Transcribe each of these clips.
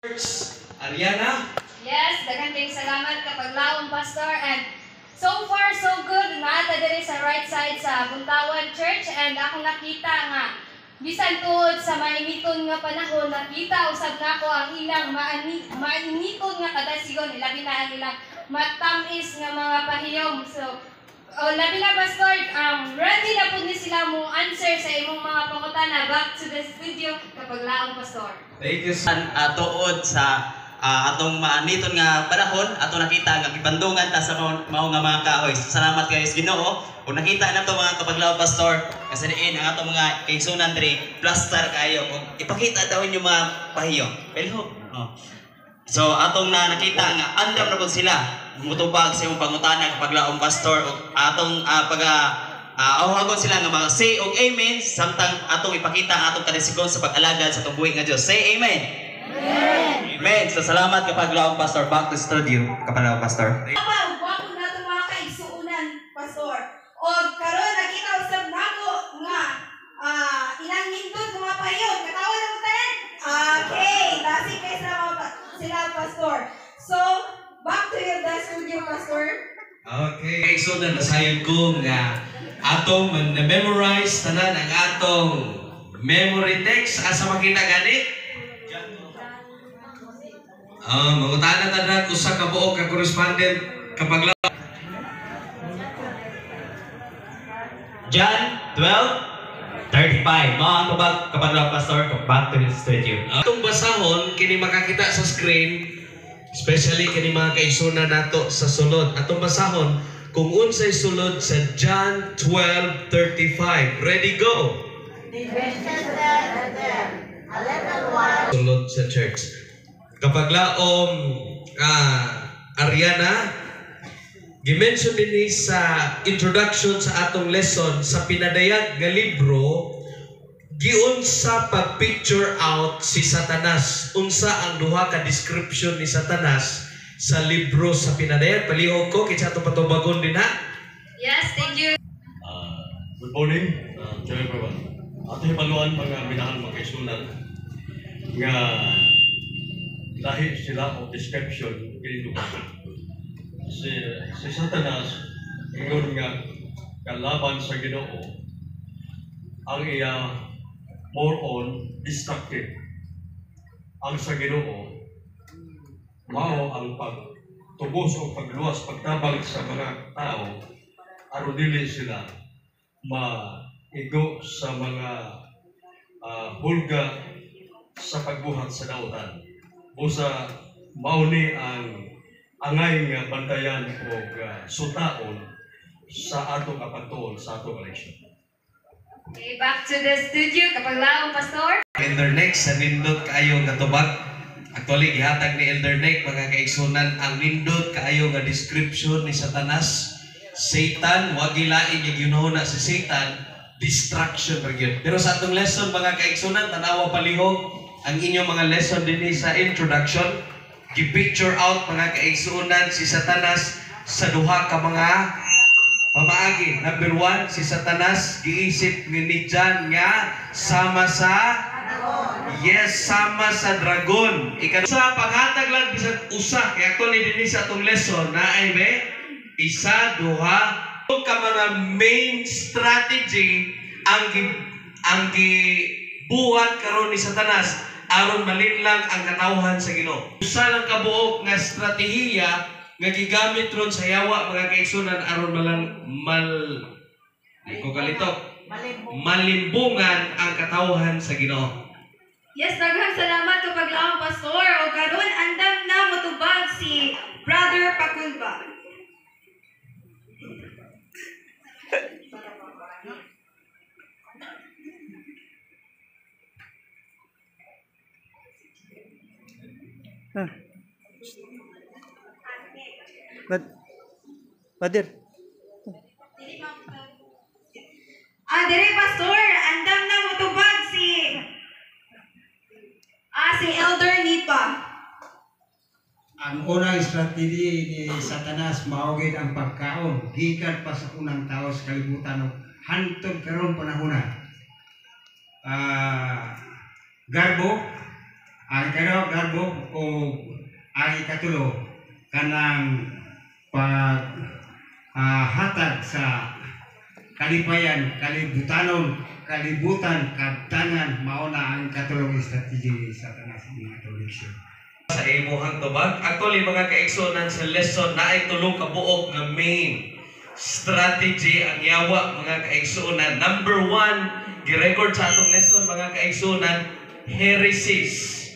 Ariana? Yes, daghang salamat kapag laom, Pastor. And so far, so good. Naata diri sa right side sa Buntawan Church. And ako nakita nga, bisan tuod sa mainiton nga panahon, nakita usab nako ang ilang mainiton nga kadasigon. Ilabi na ang ilang matamis nga mga pahiyom. So, labi na, Pastor, ready na po ni sila mo answer sa imong mga pangutana. Back to the studio kapag laom, Pastor. Thank you. Tuod sa atong maaniton nga panahon, ato nakita nga gipandungan ta sa mao nga mga kahoy. Salamat kayo sa Ginoo. Kung nakita na to mga kapaglaw, Pastor, kasi diin ang atong mga kaigsunan diri, plaster kayo. Kung ipakita daw inyo mga pahiyo. Pero so atong nakita nga andam na pud sila mutubag sa imong pangutana kapag laom, Pastor, ug atong awhagon sila nga mga say og amen samtang atong ipakita ang atong kadisigon sa pag-alagad sa atong buhi nga Dios. Say amen. Amen. Amen. So salamat kapag laom, Pastor. Back to studio kapag laom, Pastor. Apa wapon nato mga kaigsuonan, Pastor. O karon nakita usab nako nga ilang nindot mga payon. Katawa na mo tanan. Okay, dasi kay sila, Pastor. So back to your studio, Pastor. Okay, so nasayon ko nga atong na-memorize tanan ang atong memory text asa makita gani? Mangutana tanan usa ka buok ka correspondent kapag John 12:35. Mao ang tubag kapag laom, Pastor. Back to the studio. atong basahon kini makakita sa screen, especially kini mga kaigsunan nato sa sulod. Atong basahon kung unsay sulod sa John 12:35. Ready, go! Sulod sa church. Kapag laom Ariana, gimension din sa introduction sa atong lesson sa pinadayag nga libro, giunsa pag-picture out si Satanas. Unsa ang duha ka description ni Satanas sa libro sa pinadayag. Palihog ko, kinsa ito patubagon din ha? Yes, thank you. Good morning to everyone. Ato hibaluan mga minahal mga kaisunan nga lahi sila o description kini si Satanas ingon nga kalaban sa Ginoo ang iya more on destructive. Ang sa Ginoo mao ang pagtubos o pagluwas, pagtabang sa mga tao aron dili sila maigo sa mga hulga sa pagbuhat sa dautan. Busa mauni ang angay nga bantayan o sutaon sa atong kapagtuon sa atong eleksyon. Okay, back to the studio kapag laom, Pastor. Elder Nick, sa nindot kaayo nga tubag. Actually, gihatag ni Elder Nick, mga kaigsunan, ang nindot kaayo nga description ni Satanas. Satan, wag gilain yung ginuna si Satan, distraction ra gyud. Pero sa atong lesson, mga kaigsunan, tanawa palihog ang inyong mga lesson din sa introduction. Gi-picture out, mga kaigsunan, si Satanas sa duha ka mga pamaagi. Number 1, si Satanas giisip ni John nga sama sa sama sa dragon. Sa paghatag lang bisan usa kay actually dinhi sa atong lesson na ay be isa, duha ka mga main strategy ang gibuhat karon ni Satanas aron malinlang ang katawhan sa Ginoo. Usa lang kabuok nga estratehiya nga gigamit ron sa yawa, mga kaigsunan, aron malimbungan ang katawhan sa Ginoo. Yes, daghang salamat kapag laom, Pastor. O karon andam na motubag si Brother Paculba. Padir. Dire, Pastor, andam na motubag si Elder Nipa. Ang unang strategi ni Satanas maugid ang pagkaon gikan pa sa unang tao sa kalibutan hantod karon panahon. Garbo ang kadaog garbog o ang ikatulo kanang hatag sa kalipayan, kalibutan, kabtangan, mauna ang katulong strategy ni Satanas mga eleksyon. Sa imuhang tubag, actually mga kaigsunan sa lesson na ay tulong kabuok nga main strategy ang yawa mga kaigsunan. Number 1, girecord sa atong lesson mga kaigsunan, heresies.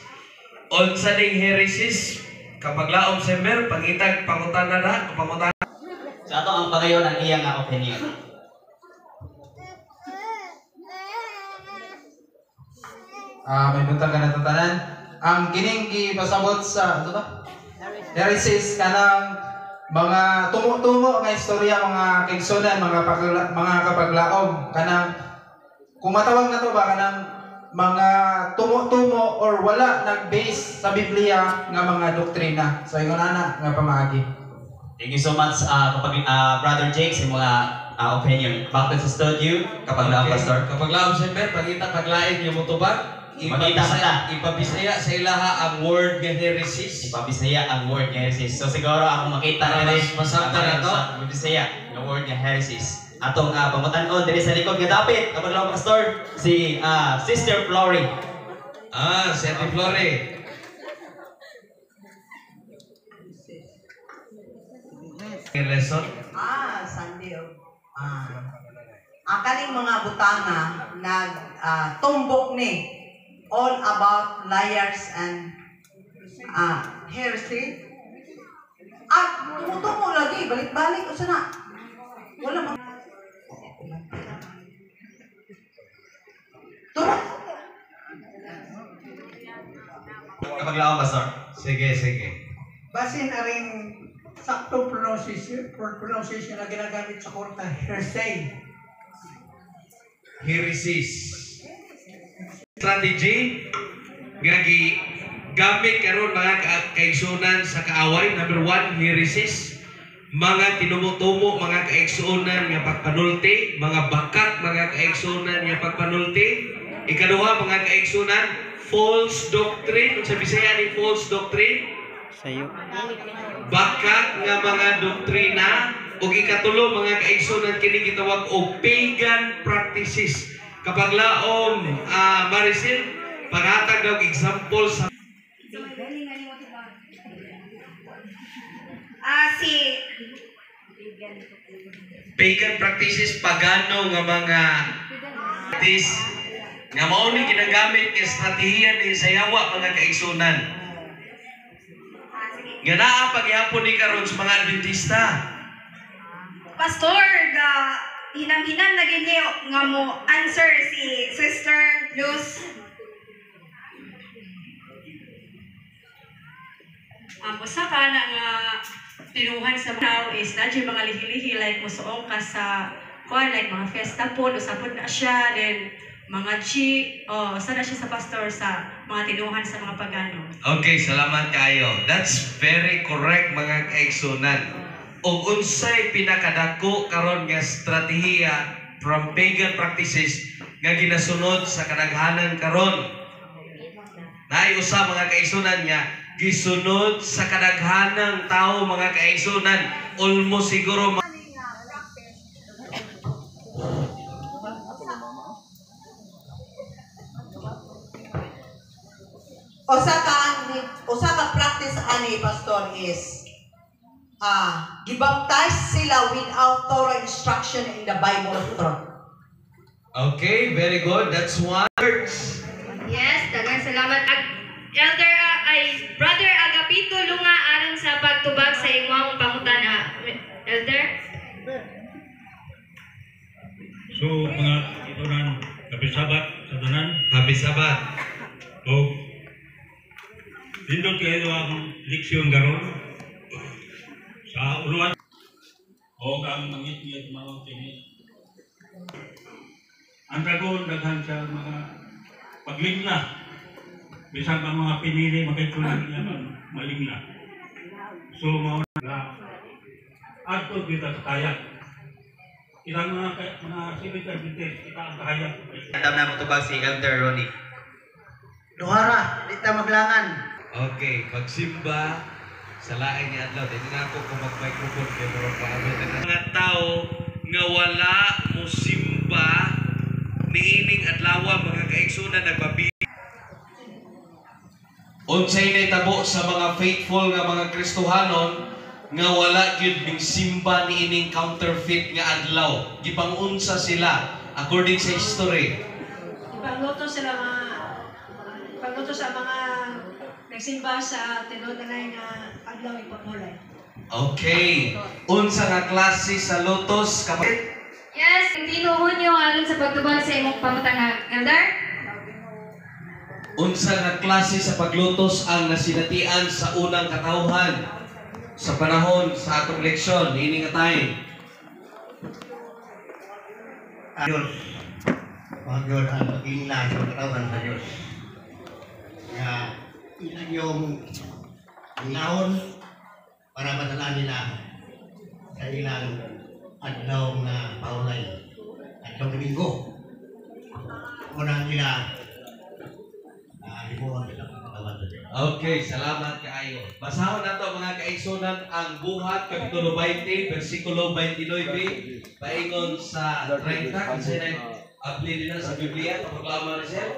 Unsa ding heresies? Kapag laom sember, pangitag pangutana na, pangutana. So ato ang pagayon ang iyang opinion. May buntag ka na tatanan. Ang kining gipasabot sa ano ba? Heresies kanang mga tumo-tumo nga istorya, mga kaigsunan, mga kapaglaom kanang kung matawag na to ba kanang mga tumo-tumo or wala nag-base sa Biblia nga mga doktrina. So ingon ana nga pamaagi. Thank you so much Brother Jake sa mga opinion. Back to the studio kapag pastor. Kapag laom sember, pangita paglain yung mutubag. Magita ka na. Ipabisaya sa ilaha ang word nga heresies. Ipabisaya ang word nga heresies. So siguro ako makita Para na rin. masabta na to. Ipabisaya ang word nga heresies. Atong pamutan-on diri sa likod nga dapit kapag lang pastor si Sister Flory. Si Ate Flore. Lesson? Sandio. Ang kaning mga butana nag tumbok ni all about liars and heresy. At tumutumo lagi, balik-balik o sana. Wala mang Kapag lang pastor. Sige, sige. Basin na rin saktong pronunciation na ginagamit sa korta, hearsay. Heresies. Strategy nga gamit karon mga kaigsunan sa kaaway. Number 1, heresies. Mga tinumutumo, mga kaigsunan nga pagpanulti, mga bakat, mga kaigsunan nga pagpanulti. Ikaduha, mga kaigsunan, false doctrine. Kung sa Bisaya ni false doctrine, bakat nga mga doktrina. O ikatulo, mga kaigsunan, kini gitawag og pagan practices. Kapag laom Maricel, paghatag daw example sa Si pagan practices, pagano nga mga practice nga mao ni ginagamit nga estratehiya ni sayawa mga kaigsunan. Nga naa paghihapon ni karon sa mga Adventista. Pastor, hinang-hinang na ganyo nga mo answer si Sister Luz. Ang usa ka na nga tinuhan sa tao is na yung mga lihi-lihi like musuong ka sa kuan like mga fiesta po, usapod na siya, then mga sana siya sa pastor sa mga tinuhan sa mga pagano. Okay, salamat kayo. That's very correct mga kaigsunan. O unsay pinakadako karon nga estratehiya from pagan practices nga ginasunod sa kadaghanan karon. Naay usa mga kaigsunan nga gisunod sa kadaghanang tao mga kaigsunan, almost siguro usa ka practice ani pastor is gibaptize sila without thorough instruction in the Bible of truth. Okay, very good. That's one. Yes, daghang salamat. Elder Brother Agapito Lunga aron sa pagtubag sa imong pangutana. Elder? So, mga itunan, happy Sabat sa tanan. Happy Sabat. O, dindot kayo ang leksyon garon sa uruan. O, ang mangit-ngit mga tingin. Ang dragon, daghan sa mga pagligna. Bisang ang mga pinili, makikulang niya malingla. So, mauna at po kita sa kaya. Ilang mga civil services, kita ang kaya. Andam na matubag si Elder Ronnie. Duhara, di ta maglangan. Okay, pagsimba sa lain ni adlaw, dili na ako kung mag-microphone kay murag paabot na mga tao nga wala mo simba niining adlaw mga kaigsunan nagbabi. Unsay nahitabo sa mga faithful nga mga Kristohanon nga wala gyud ning simba niining counterfeit nga adlaw. Gipangunsa sila according sa history. Ipangluto sa mga nagsimba sa tinod na nga adlaw ipagmulay. Okay. Unsa nga klase sa lotos kapatid? Yes, tinuhon niyo aron sa pagtubag sa imong pamutang elder. Unsa nga klase sa paglutos ang nasinatian sa unang katawhan sa panahon sa atong leksyon ini nga time? Diyos, mga Diyos ang pag-inla sa katawan sa Diyos. Kaya ilan yung naon para madala nila sa ilang adlaw na paulay, adlaw na linggo. Unang nila himuan nila ang katawan sa Diyos. Okay, salamat kaayo. Basahon nato mga kaigsunan ang Buhat kapitulo 20 bersikulo 29 paingon sa 30 kasi nag-apply din sa Biblia proklama ni Sir.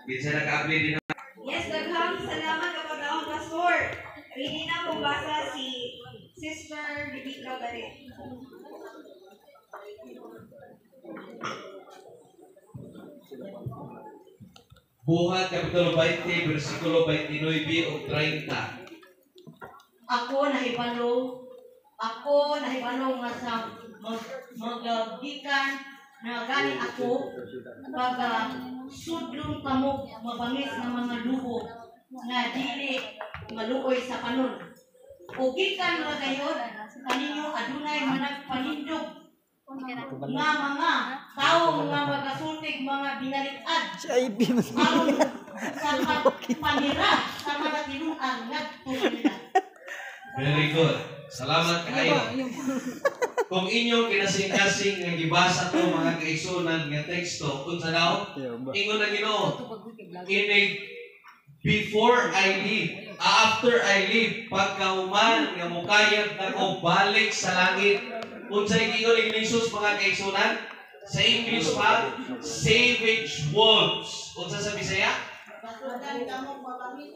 Kinsa nag-apply din. Yes, daghang salamat kapag ang pastor. Hindi na kung basa si Sister Rebecca Garet. Buhat kapitulo 20 bersikulo 29 o 30. Ako nahibalo nga sa magagikan na gani ako pag sudlong kamo mabangis ng mga luho na dili maluoy sa kanon. O gikan mga gayod kaninyo adunay managpanindog nga mga tao nga magasultig mga binalitad aron sa panira sa mga tinuang ngadto nila. Very good. Salamat kayo. Kung inyong kinasing-kasing nga gibasa to mga kaigsunan nga teksto, unsa daw? Ingon na Ginoo. Before I leave, after I leave, pagkauman nga mukayat na ko balik sa langit. Unsa ingon ni Jesus mga kaigsunan? Sa English pa, savage wolves. Unsa sa Bisaya?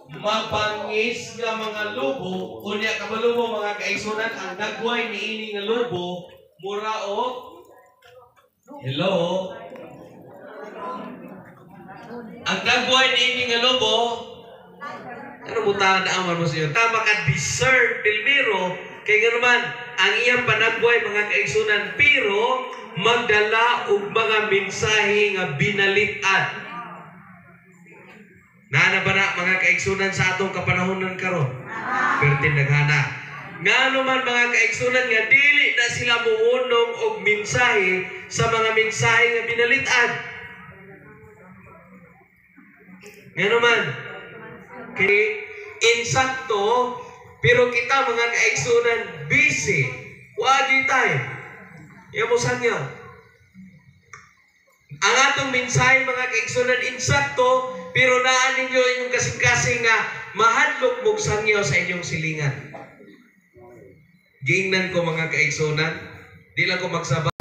Mabangis nga mga lobo, unya kabalubo mga kaigsunan ang nagway niini nga lobo mura o hello. Ang nagway niini nga lobo ano butahan na aman mo sa iyo? Tama ka discern Delmiro kay nga naman ang iyang panagway mga kaigsunan pero magdala og mga mensahe nga binalitan. Nana ba na mga kaigsunan sa atong kapanahonan karon? Pertin naghana. Nga naman mga kaigsunan nga dili na sila muunong og mensahe sa mga mensahe nga binalitan. Nga naman kay insakto pero kita mga kaigsunan busy. Wagi tayo. Imo sangyo. Ang atong mensahe mga kaigsunan insakto pero naan ninyo inyong kasing-kasing nga mahadlok mong sangyaw sa inyong silingan. Giingnan ko mga kaigsunan, di lang ko magsaba.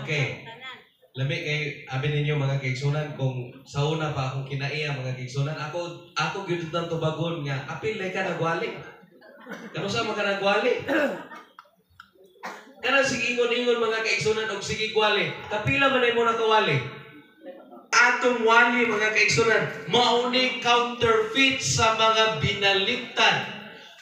Okay. Lami kay abi ninyo mga kaigsunan kung sa una pa akong kinaiya mga kaigsunan, ako gyud tang tubagon nga apil lay ka nagwali. Kano sa mga nagwali? Kana sige ingon-ingon mga kaigsunan og sige gwali. Kapila man ay mo nakawali? Atong wali mga kaigsunan, mauni counterfeit sa mga binalitan.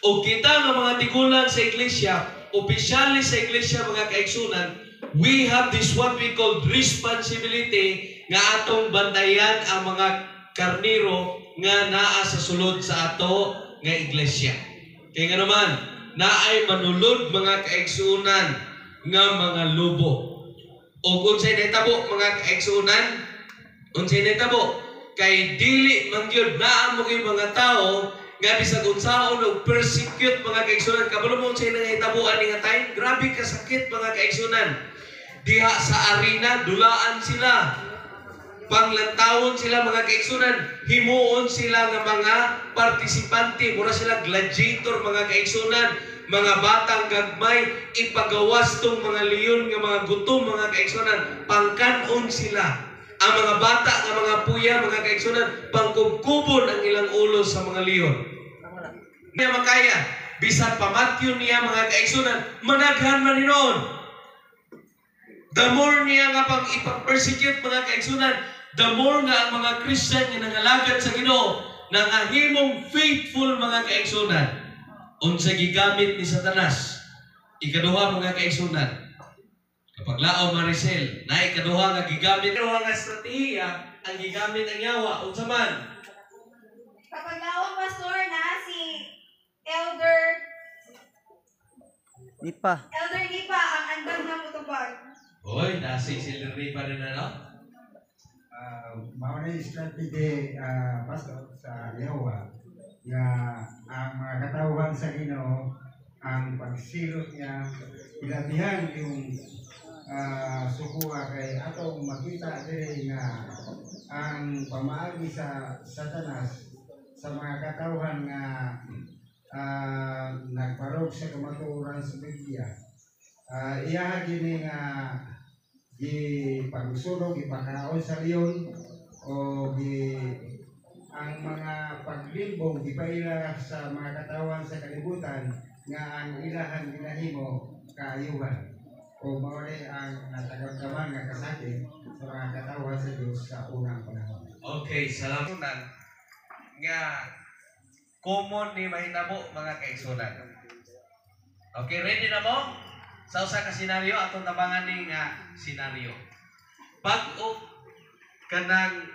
O kita ng mga tigulan sa iglesia, opisyali sa iglesia mga kaigsunan, we have this what we call responsibility nga atong bantayan ang mga karniro nga naa sa sulod sa ato nga iglesia. Kaya nga naman, naay manulod mga kaigsunan nga mga lubo. O kung sa'y naitabo mga kaigsunan, unsay nitabo kay dili man gyud naa mo kay mga tao nga bisag unsaon og persecute mga kaigsunan kabalo mo unsay nangitabuan ni nga time grabe ka sakit mga kaigsunan diha sa arena dulaan sila Panglantawon sila mga kaigsunan, himuon sila nga mga partisipante, mura sila gladiator mga kaigsunan, mga batang gagmay, ipagawas tong mga leon nga mga gutom mga kaigsunan, pangkanon sila. Ang mga bata nga mga puya mga kaigsunan, pangkubkubon ang ilang ulo sa mga leon. Niya makaya, bisan pamatyon niya mga kaigsunan, managhan man hinoon. The more niya nga pang ipag-persecute mga kaigsunan, the more nga ang mga Christian nga nangalagad sa Ginoo, nangahimong faithful mga kaigsunan. Unsa gigamit ni Satanas? Ikaduha mga kaigsunan. Kapag lao Maricel, na ikaduha nga gigamit, ikaduha nga strategiya ang gigamit ang yawa. Unsa man? Kapag laong pastor na si Elder Nipa ang andam na mutubag. Hoy, nasi silri pa rin ano? Mauna yung strategy, pastor, sa Yawa, na ang mga katauhan sa Ginoo, ang pagsilot niya, ilabihan yung sukuha kay atong makita din na ang pamaagi sa Satanas sa mga katauhan nga nagparog sa kamatuoran sa Biblia. Iya gini nga pagsunog, ipakaon sa leon o ang mga paglimbong ipaila sa mga katawan sa kalibutan nga ang ilahan ginahimo kaayuhan o mauli ang natagamdaman nga kasakit sa mga katawan sa Diyos sa unang panahon. Okay, salamat nga common ni mahitabo mga kaigsunan. Okay, ready na mo? Sa usa ka senaryo atong tabangan ni nga senaryo. Pag-o kanang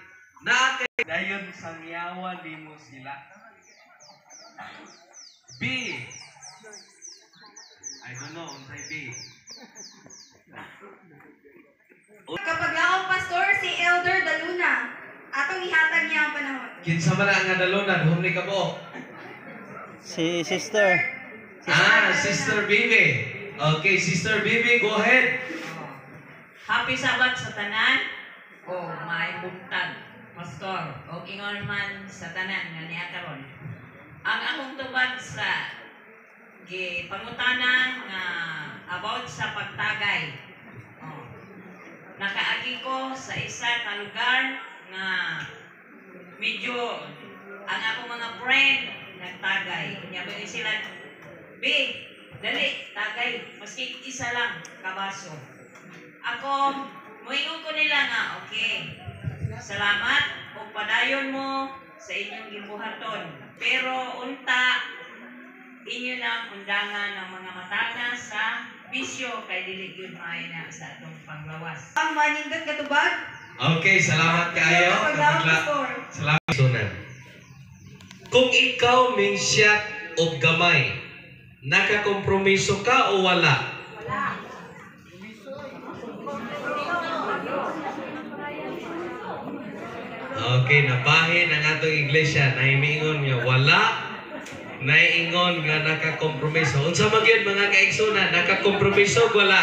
naakay dayon sang yawa nimo sila. B. I don't know, unsay B. Kapag laong pastor si Elder Daluna, atong ihatag niya ang panahon. Kinsa man nga daluna, duhom ni kabo. Si Sister. Sister Bibi. Okay, Sister Bibi, go ahead. Happy Sabat sa tanan. May buntag, pastor. O ingon man sa tanan nga niya karon. Ang akong tubag sa pangutana nga about sa pagtagay. Nakaagi ko sa isa ka lugar nga medyo ang akong mga friend nagtagay. Kunya ba sila, dali, tagay, maski isa lang, kabaso. Ako, muingon ko nila nga, okay, salamat o padayon mo sa inyong gibuhaton. Pero unta, inyo lang undangan ng mga matanga sa bisyo kay dili gyud maayo na sa atong panglawas. Ang manindot katubag? Okay, salamat kayo. Salamat sunan. Kung ikaw mingsyat o gamay, nakakompromiso ka o wala? Wala. Okay, nabahin ang atong iglesia. Naimingon nga wala, naiingon nga nakakompromiso. Unsa man gyud mga kaigsunan, nakakompromiso o wala?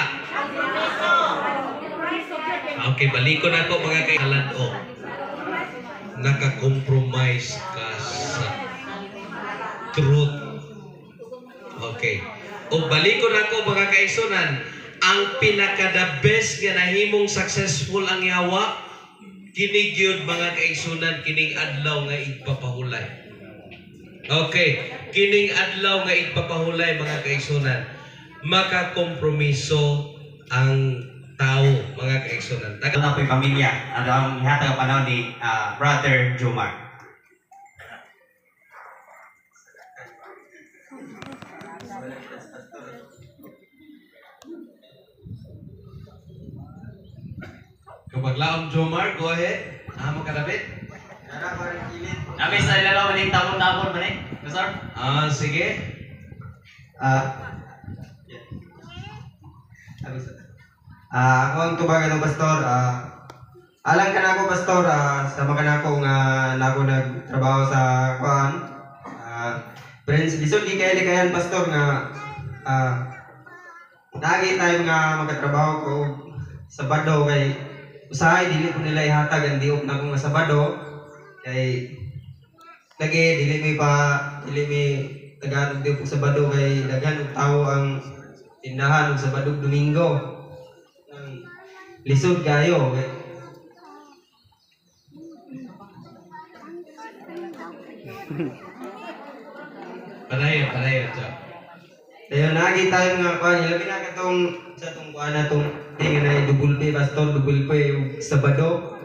Okay, balikon ako mga kaigalado. Nakakompromise ka sa truth. Okay. O balikon ako mga kaigsunan, ang pinaka-the best nga nahimong successful ang yawa, kini gyud mga kaigsunan, kining adlaw nga igpapahulay. Okay, kining adlaw nga igpapahulay mga kaigsunan, makakompromiso ang tao mga kaigsunan. Ito na po yung pamilya. Ang ihatag ang panahon ni Brother Jomar. Kapag laom Jomar, go ahead. Amo ka David? Kami sa ilalaw maning tapon-tapon maning. Pastor? Sige. Ako ang tubagan ng pastor. Alang ka na ako pastor sa mga nako nga nako nagtrabaho sa kuan. Friends, lisod di kay likayan pastor nga nagi time nga magkatrabaho ko sa Bado kay usahay dili ko nila ihatag ang diop na kung Sabado kay lagi dili mi tagaan diop sa Sabado kay daghan og tawo ang tindahan og Sabado Domingo. Lisod kayo. Palayo, Joe. Kaya nagi tayo nga kuan, labi na katong sa tong kuan na tong tinga na double pay pastor, double pay ug Sabado.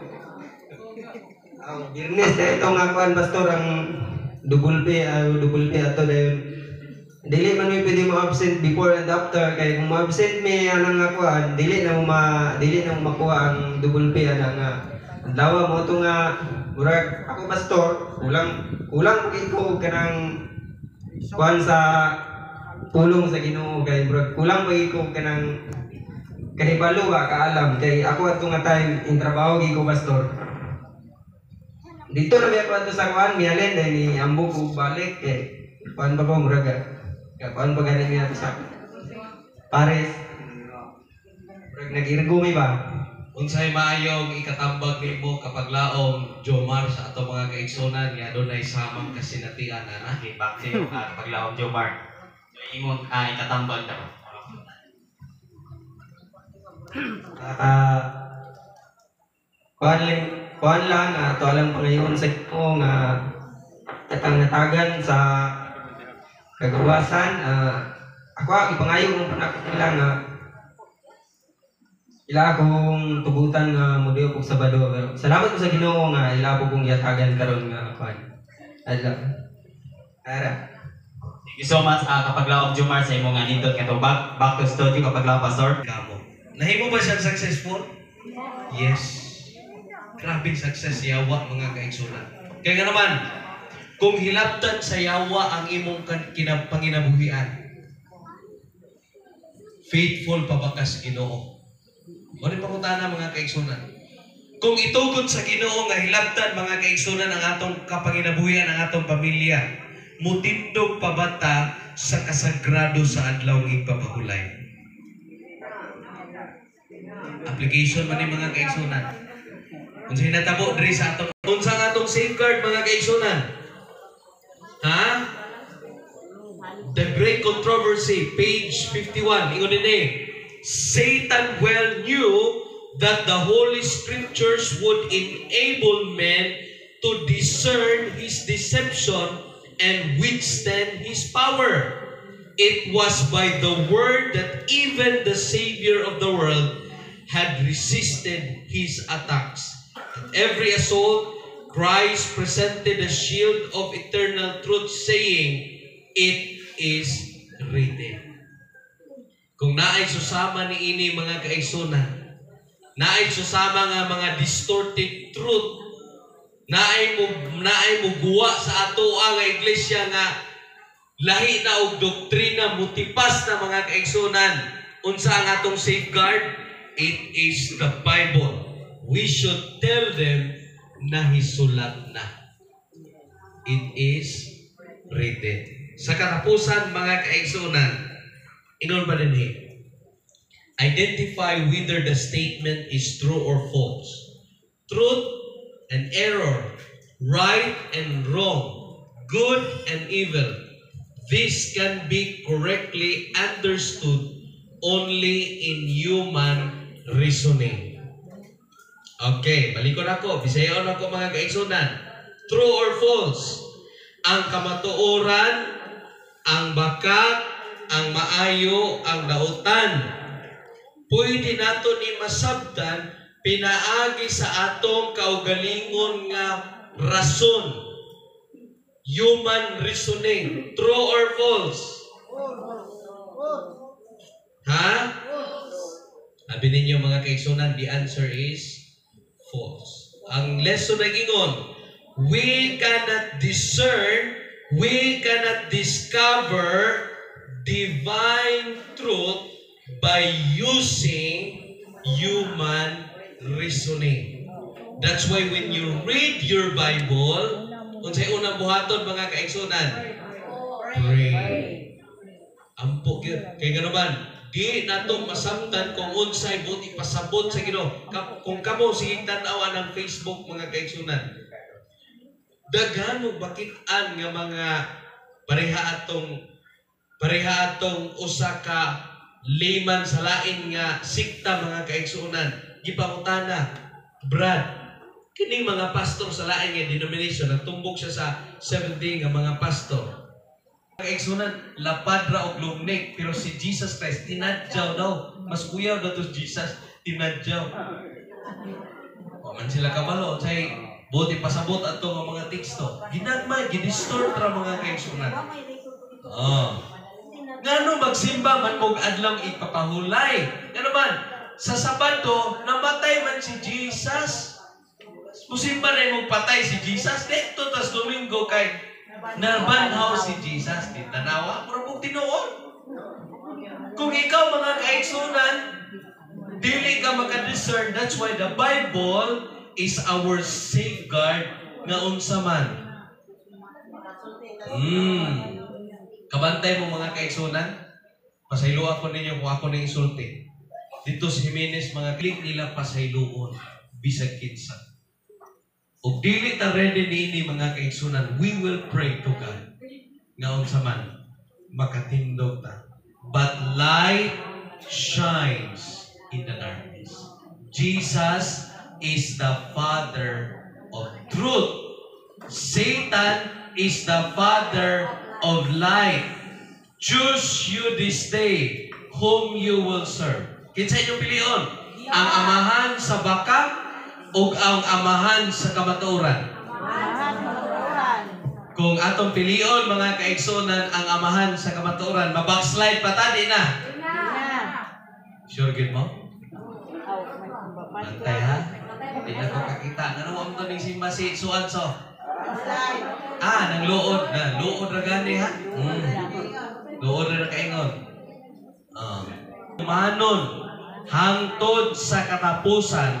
Ang Biyernes na ito nga kuan pastor ang double pay ato dayon. Dili man mi pwede mo absent before and after kay kung ma-absent mi anang nga kuan, dili na mo makuha ang double pay ana nga. Dawa mo to nga murag ako pastor, kulang ko kanang kuan sa pulong sa Ginoo kay bro kulang pa ko kanang kahibalo ba kaalam kay ako ato nga time in trabaho gi ko pastor dito na may ako ato sa kuan mialen dahil ni ambo ko balik kay kuan ba ko murag kuan ba ganin niya sa pares murag nag-irgumi ba Unsay maayong ikatambag nimo kapag laom Jomar sa ato mga kaigsunan nga adunay samang kasinatian ana Back to you, kapag laom Jomar. Ingon ikatambag daw. Kuan lang ato alam pangayon sa ko nga katangatagan sa kagawasan ako ipangayo ng panakot nila nga ila akong tugutan nga modelo ko Sabado. Salamat ko sa Ginoo nga ila ko kong yatagan karon nga kuan. Adlaw. Ara. Thank you so much kapag laom Jomar sa imong nindot nga to back to studio kapag laom pastor. Kamo. Nahimo ba siyang successful? Yes. Grabing success sa yawa mga kaigsunan. Kaya nga naman, kung hilabtan sa yawa ang imong panginabuhian, faithful pa ba ka sa Ginoo? Mali pangutana mga kaigsunan. Kung itugod sa Ginoo nga hilabtan mga kaigsunan ang atong kapanginabuhian ang atong pamilya, mutindog pa ba ta sa kasagrado sa adlaw ng igpapahulay? Application man ni mga kaigsunan. Unsay natabo diri sa atong unsa nga atong safeguard mga kaigsunan? Ha? The Great Controversy, page 51. Ingon dinhi. Satan well knew that the Holy Scriptures would enable men to discern his deception and withstand his power. It was by the word that even the Savior of the world had resisted his attacks. At every assault, Christ presented a shield of eternal truth saying, "It is written." Kung naay susama ni ini mga kaigsunan, naay susama nga mga distorted truth, naay mo guwa sa ato nga iglesia nga lahi na og doktrina mutipas na mga kaigsunan. Unsa ang atong safeguard? It is the Bible. We should tell them na hisulat na. It is written. Sa katapusan mga kaigsunan, ingon ba din identify whether the statement is true or false. Truth and error, right and wrong, good and evil. This can be correctly understood only in human reasoning. Okay, balikon ako. Bisayon ako mga kaigsunan. True or false? Ang kamatuoran, ang bakat, ang maayo, ang dautan. Pwede nato ni masabtan pinaagi sa atong kaugalingon nga rason. Human reasoning. True or false? Ha? Sabi ninyo mga kaigsunan, the answer is false. Ang lesson na gingon, we cannot discern, we cannot discover divine truth by using human reasoning. That's why when you read your Bible, unsay unang buhaton mga kaigsunan? Pray. Ampok yun. Kaya nga naman, di nato masabtan kung unsay buti pasabot sa Ginoo. Kung kamo sige tan-awan ng Facebook mga kaigsunan, daghan og bakit-an nga mga pareha atong usa ka liman sa lain nga sikta mga kaigsunan. Gipangutana, Brad, kining mga pastor sa lain nga denomination natumbok siya sa 70 nga mga pastor. Kaigsunan, lapad ra og lungnig, pero si Jesus Christ tinadyaw daw. Mas kuyaw daw to Jesus, tinadyaw. O man sila kabalo, say buti pasabot ato nga mga teksto. Ginagmay, gidistort ra mga kaigsunan. Ngano magsimba man mog adlaw ipapahulay. Ngano man sa Sabado namatay man si Jesus. Musimba rin mong patay si Jesus. Dito tas Domingo kay nabanhaw si Jesus. Di tanawa, mura mong tinuon. Kung ikaw mga kaigsunan, dili ka maka-discern. That's why the Bible is our safeguard nga unsa man. Kabantay mo mga kaigsunan, pasaylo ako ninyo kung ako na isulti. Dito si Jimenez, mga klik nila pasayloon, bisag kinsa. O dili ta ready niini mga kaigsunan, we will pray to God. Nga unsa man, makatindog ta. But light shines in the darkness. Jesus is the Father of truth. Satan is the father of light. Choose you this day whom you will serve. Kinsa inyong pilion? Ang amahan sa baka o ang amahan sa kamatuoran? Kung atong pilion mga kaigsunan ang amahan sa kamatuoran, mabackslide pa tadi na. Sure gid mo? Antay ha? Hindi na ko kakita. Nanuwang to ning simba si Suanso. Nang luod na. Luod na gani ha? Luod na kaingon. Manon, hangtod sa katapusan,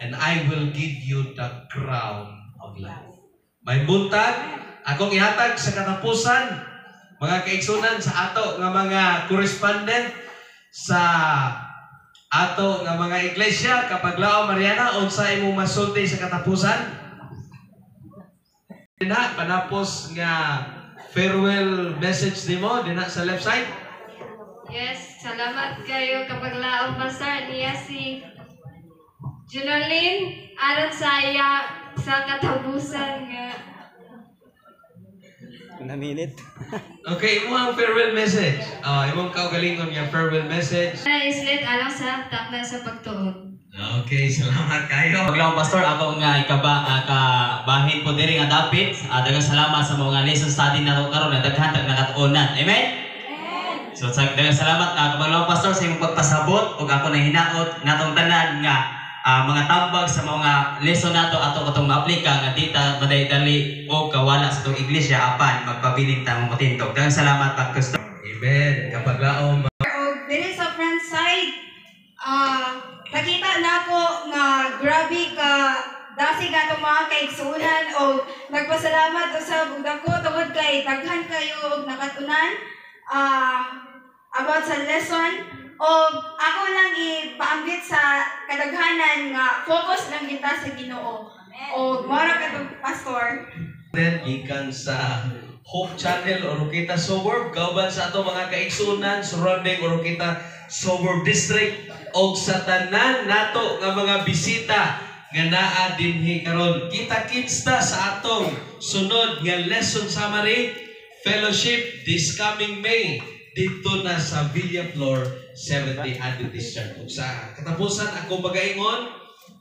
and I will give you the crown of life. May buntag, akong ihatag sa katapusan, mga kaigsunan sa ato nga mga correspondent sa ato nga mga iglesia kapag Lao Mariana, unsa imong masulti sa katapusan? Dina, panapos nga farewell message nimo dina sa left side? Yes, salamat kayo kapag Lao Pastor niya si Junolin aron saya sa katapusan nga. Na minute. Okay, imo ang farewell message. Imong kaugalingon nga farewell message. Islet alang sa takna sa pagtuon. Okay, salamat kayo. Paglaong pastor, ako nga kabahin po diri nga dapit. Daghang salamat sa mga lesson study nato karon na daghan tag nakatuonan. Amen. So daghang salamat paglaong pastor sa imong pagpasabot ug ako na hinaot natong tanan nga mga tambag sa mga lesson nato ato katong maaplika nga dita maday-dali o kawala sa itong iglesia apan magpabiling ta mo tindog. Daghang salamat Pastor. Amen. Kapag laom diri sa front side, nakita nako nga grabe ka dasig atong mga kaigsunan o nagpasalamat usab ug dako tungod kay daghan kayo og nakatunan about sa lesson. O ako lang ipaambit sa kadaghanan nga focus lang kita sa Ginoo. O mara katong pastor. Then ikan sa Hope Channel o Rokita Suburb, kauban sa ato mga kaigsunan surrounding o Rokita Suburb District o sa tanan nato nga mga bisita nga naa dinhi karon. Kita-kits ta sa atong sunod nga lesson summary fellowship this coming May dito na sa Villa Flor 70 Adventist Church. Ug sa katapusan ako magaingon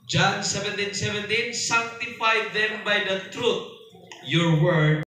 John 17:17, sanctify them by the truth. Your word